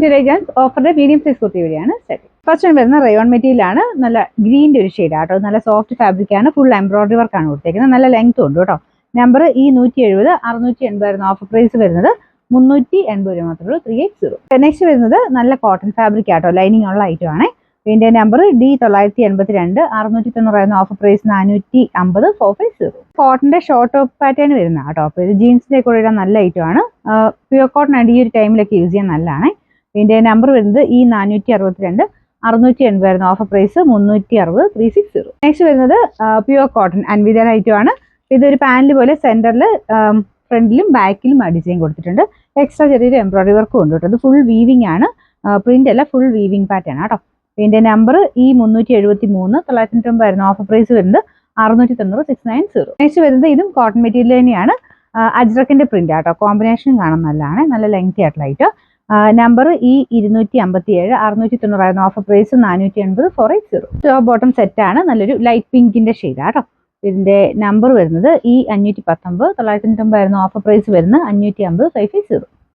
To റേജൻസ് ഓഫറിന്റെ medium size kurti വരെയാണ് set. First one വരുന്ന rayon material ആണ്. നല്ല ഗ്രീൻ്റെ ഒരു ഷെയ്ഡ് ആട്ടോ. നല്ല സോഫ്റ്റ് ഫാബ്രിക് ആണ്. ഫുൾ എംബ്രോയിഡറി വർക്ക് ആണ് കൊടുത്തേക്കുന്നത്. നല്ല ലെങ്ത് ഉണ്ട് കേട്ടോ. നമ്പർ ഈ 170 680 ആയിരുന്നു ഓഫർ പ്രൈസ് വരുന്നത്. 380 രൂപ മാത്രമേ ഉള്ളൂ. 380. നെക്സ്റ്റ് വരുന്നത് നല്ല കോട്ടൺ ഫാബ്രിക് ആട്ടോ. ലൈനിങ് ഉള്ള ഐറ്റം ആണ്. ഇതിന്റെ നമ്പർ D982 690 ആയിരുന്നു ഓഫർ പ്രൈസ്. 450 450. കോട്ടന്റെ ഷോർട്ട് ടോപ്പ് പാറ്റേൺ വരുന്ന കേട്ടോ. അപ്പോൾ ഇത് ജീൻസിന്റെ കൂടെ ഇടാൻ നല്ല ഐറ്റം ആണ്. പ്യൂർ കോട്ടൺ ആണ്. ഈ ഒരു ടൈമിലൊക്കെ യൂസ് ചെയ്യാൻ നല്ലതാണ്. ഇതിന്റെ നമ്പർ വരുന്നത് ഈ 462 680 ആയിരുന്നു ഓഫർ പ്രൈസ്. 360 360. നെക്സ്റ്റ് വരുന്നത് പ്യൂർ കോട്ടൺ അൻവിതൻ ഐറ്റം ആണ്. ഇതൊരു പാനൽ പോലെ സെന്ററിൽ ഫ്രണ്ടിലും ബാക്കിലും ഡിസൈൻ കൊടുത്തിട്ടുണ്ട്. എക്സ്ട്രാ ചെറിയൊരു എംബ്രോയിഡറി വർക്കും ഉണ്ട് കേട്ടോ. ഇത് ഫുൾ വീവിംഗ് ആണ്. പ്രിന്റ് അല്ല, ഫുൾ വീവിംഗ് പാറ്റേൺ ആട്ടോ. ഇതിന്റെ നമ്പർ ഈ 373 990 ആയിരുന്നു ഓഫർ പ്രൈസ് വരുന്നത്. 690 690. നെക്സ്റ്റ് വരുന്നത് ഇതും കോട്ടൺ മെറ്റീരിയൽ തന്നെയാണ്. അജ്രക്കിന്റെ പ്രിന്റ് ആട്ടോ. കോമ്പിനേഷൻ കാണാൻ നല്ലതാണ്. നല്ല ലെങ്തി ആയിട്ടുള്ള ഐറ്റം. നമ്പർ ഈ 257 690 ആയിരുന്നു offer price. 480 480. Top bottom set ആണ്. നല്ലൊരു ലൈറ്റ് പിങ്കിന്റെ ഷെയ്ഡ് ആട്ടോ. ഇതിന്റെ നമ്പർ വരുന്നത് ഈ 519 990 ആയിരുന്നു ഓഫർ പ്രൈസ് വരുന്നത്. 550 550.